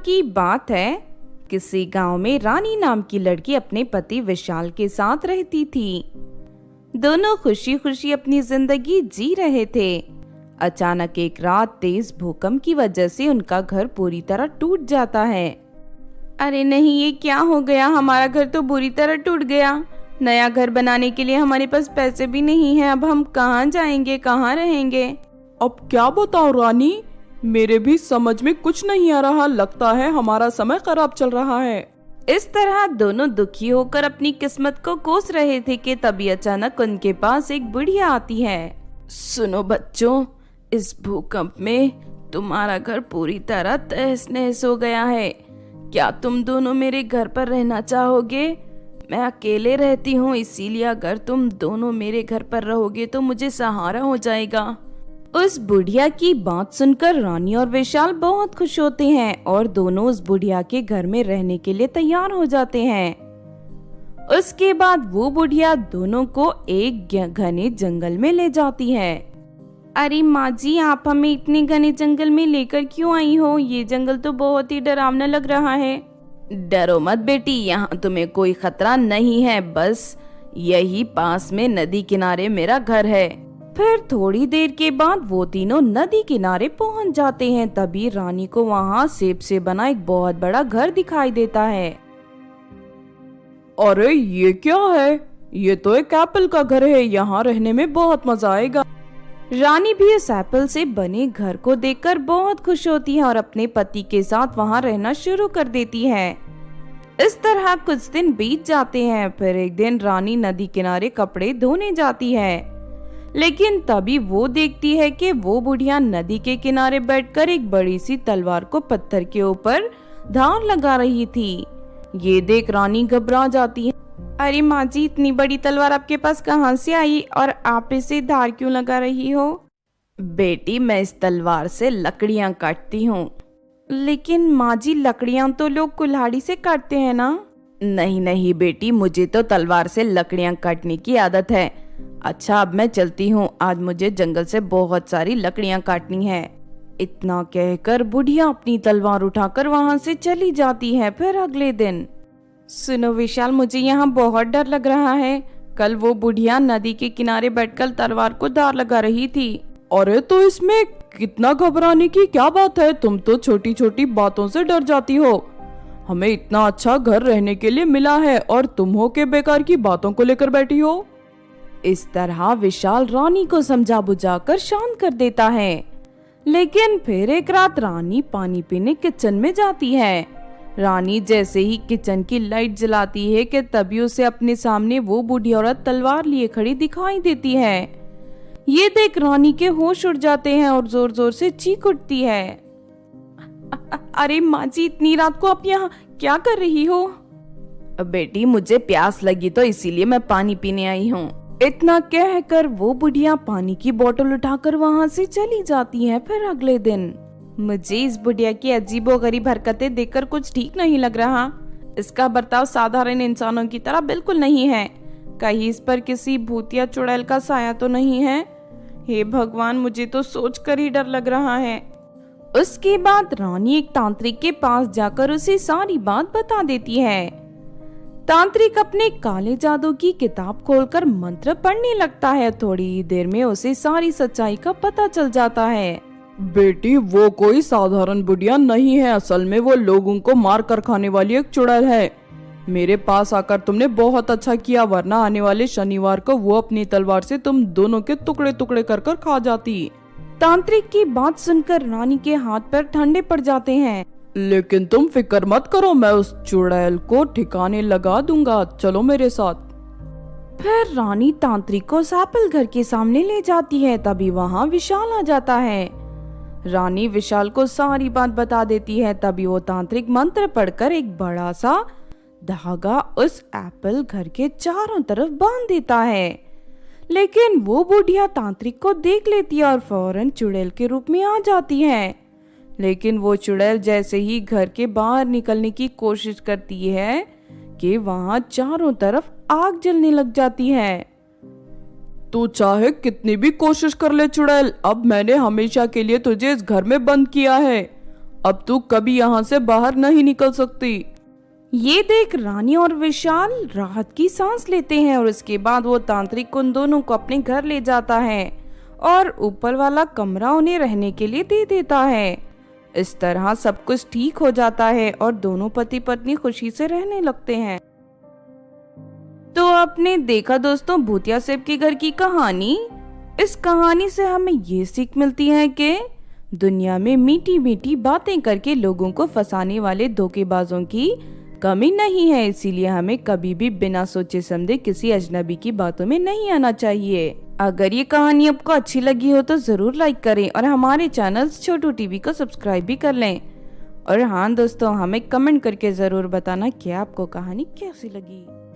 की बात है, किसी गांव में रानी नाम की लड़की अपने पति विशाल के साथ रहती थी। दोनों खुशी खुशी अपनी जिंदगी जी रहे थे। अचानक एक रात तेज भूकंप की वजह से उनका घर पूरी तरह टूट जाता है। अरे नहीं, ये क्या हो गया? हमारा घर तो बुरी तरह टूट गया। नया घर बनाने के लिए हमारे पास पैसे भी नहीं है। अब हम कहाँ जाएंगे, कहाँ रहेंगे? अब क्या बताओ रानी, मेरे भी समझ में कुछ नहीं आ रहा। लगता है हमारा समय खराब चल रहा है। इस तरह दोनों दुखी होकर अपनी किस्मत को कोस रहे थे कि तभी अचानक उनके पास एक बुढ़िया आती है। सुनो बच्चों, इस भूकंप में तुम्हारा घर पूरी तरह तहस नहस हो गया है। क्या तुम दोनों मेरे घर पर रहना चाहोगे? मैं अकेले रहती हूँ, इसीलिए अगर तुम दोनों मेरे घर पर रहोगे तो मुझे सहारा हो जाएगा। उस बुढ़िया की बात सुनकर रानी और विशाल बहुत खुश होते हैं और दोनों उस बुढ़िया के घर में रहने के लिए तैयार हो जाते हैं। उसके बाद वो बुढ़िया दोनों को एक घने जंगल में ले जाती है। अरे माँ जी, आप हमें इतने घने जंगल में लेकर क्यों आई हो? ये जंगल तो बहुत ही डरावना लग रहा है। डरो मत बेटी, यहाँ तुम्हें कोई खतरा नहीं है। बस यही पास में नदी किनारे मेरा घर है। फिर थोड़ी देर के बाद वो तीनों नदी किनारे पहुँच जाते हैं। तभी रानी को वहाँ सेब से बना एक बहुत बड़ा घर दिखाई देता है। अरे ये क्या है? ये तो एक एप्पल का घर है। यहाँ रहने में बहुत मजा आएगा। रानी भी इस एप्पल से बने घर को देखकर बहुत खुश होती है और अपने पति के साथ वहाँ रहना शुरू कर देती है। इस तरह कुछ दिन बीत जाते हैं। फिर एक दिन रानी नदी किनारे कपड़े धोने जाती है, लेकिन तभी वो देखती है कि वो बुढ़िया नदी के किनारे बैठकर एक बड़ी सी तलवार को पत्थर के ऊपर धार लगा रही थी। ये देख रानी घबरा जाती है। अरे माँ जी, इतनी बड़ी तलवार आपके पास कहाँ से आई और आप इसे धार क्यों लगा रही हो? बेटी, मैं इस तलवार से लकड़ियाँ काटती हूँ। लेकिन माँ जी, लकड़ियाँ तो लोग कुल्हाड़ी से काटते हैं ना? नहीं नहीं बेटी, मुझे तो तलवार से लकड़ियाँ काटने की आदत है। अच्छा, अब मैं चलती हूँ, आज मुझे जंगल से बहुत सारी लकड़ियाँ काटनी है। इतना कहकर बुढ़िया अपनी तलवार उठाकर वहाँ से चली जाती है। फिर अगले दिन, सुनो विशाल, मुझे यहाँ बहुत डर लग रहा है। कल वो बुढ़िया नदी के किनारे बैठकर तलवार को धार लगा रही थी। अरे तो इसमें कितना घबराने की क्या बात है? तुम तो छोटी छोटी बातों से डर जाती हो। हमें इतना अच्छा घर रहने के लिए मिला है और तुम हो के बेकार की बातों को लेकर बैठी हो। इस तरह विशाल रानी को समझा बुझाकर शांत कर देता है। लेकिन फिर एक रात रानी पानी पीने किचन में जाती है। रानी जैसे ही किचन की लाइट जलाती है कि तभी उसे अपने सामने वो बूढ़ी औरत तलवार लिए खड़ी दिखाई देती है। ये देख रानी के होश उड़ जाते हैं और जोर जोर से चीख उठती है। अरे माँ जी, इतनी रात को आप यहाँ क्या कर रही हो? बेटी, मुझे प्यास लगी तो इसीलिए मैं पानी पीने आई हूँ। इतना कहकर वो बुढ़िया पानी की बोतल उठाकर वहाँ से चली जाती है। फिर अगले दिन, मुझे इस बुढ़िया की अजीबोगरीब हरकतें देखकर कुछ ठीक नहीं लग रहा। इसका बर्ताव साधारण इंसानों की तरह बिल्कुल नहीं है। कहीं इस पर किसी भूतिया चुड़ैल का साया तो नहीं है? हे भगवान, मुझे तो सोचकर ही डर लग रहा है। उसके बाद रानी एक तांत्रिक के पास जाकर उसे सारी बात बता देती है। तांत्रिक अपने काले जादू की किताब खोलकर मंत्र पढ़ने लगता है। थोड़ी ही देर में उसे सारी सच्चाई का पता चल जाता है। बेटी, वो कोई साधारण बुढ़िया नहीं है। असल में वो लोगों को मार कर खाने वाली एक चुड़ैल है। मेरे पास आकर तुमने बहुत अच्छा किया, वरना आने वाले शनिवार को वो अपनी तलवार से तुम दोनों के टुकड़े टुकड़े कर कर खा जाती। तांत्रिक की बात सुनकर रानी के हाथ पैर ठंडे पड़ जाते हैं। लेकिन तुम फिक्र मत करो, मैं उस चुड़ैल को ठिकाने लगा दूंगा। चलो मेरे साथ। फिर रानी तांत्रिक को एप्पल घर के सामने ले जाती है। तभी वहाँ विशाल आ जाता है। रानी विशाल को सारी बात बता देती है। तभी वो तांत्रिक मंत्र पढ़कर एक बड़ा सा धागा उस एप्पल घर के चारों तरफ बांध देता है। लेकिन वो बुढ़िया तांत्रिक को देख लेती है और फौरन चुड़ैल के रूप में आ जाती है। लेकिन वो चुड़ैल जैसे ही घर के बाहर निकलने की कोशिश करती है कि वहां चारों तरफ आग जलने लग जाती है। तू चाहे कितनी भी कोशिश कर ले चुड़ैल, अब मैंने हमेशा के लिए तुझे इस घर में बंद किया है। अब तू कभी यहाँ से बाहर नहीं निकल सकती। ये देख रानी और विशाल राहत की सांस लेते हैं और उसके बाद वो तांत्रिक उन दोनों को अपने घर ले जाता है और ऊपर वाला कमरा उन्हें रहने के लिए दे देता है। इस तरह सब कुछ ठीक हो जाता है और दोनों पति पत्नी खुशी से रहने लगते हैं। तो आपने देखा दोस्तों भूतिया सेब के घर की कहानी। इस कहानी से हमें ये सीख मिलती है कि दुनिया में मीठी मीठी बातें करके लोगों को फंसाने वाले धोखेबाजों की कमी नहीं है, इसीलिए हमें कभी भी बिना सोचे समझे किसी अजनबी की बातों में नहीं आना चाहिए। अगर ये कहानी आपको अच्छी लगी हो तो जरूर लाइक करें और हमारे चैनल छोटू टीवी को सब्सक्राइब भी कर लें। और हाँ दोस्तों, हमें कमेंट करके जरूर बताना कि आपको कहानी कैसी लगी।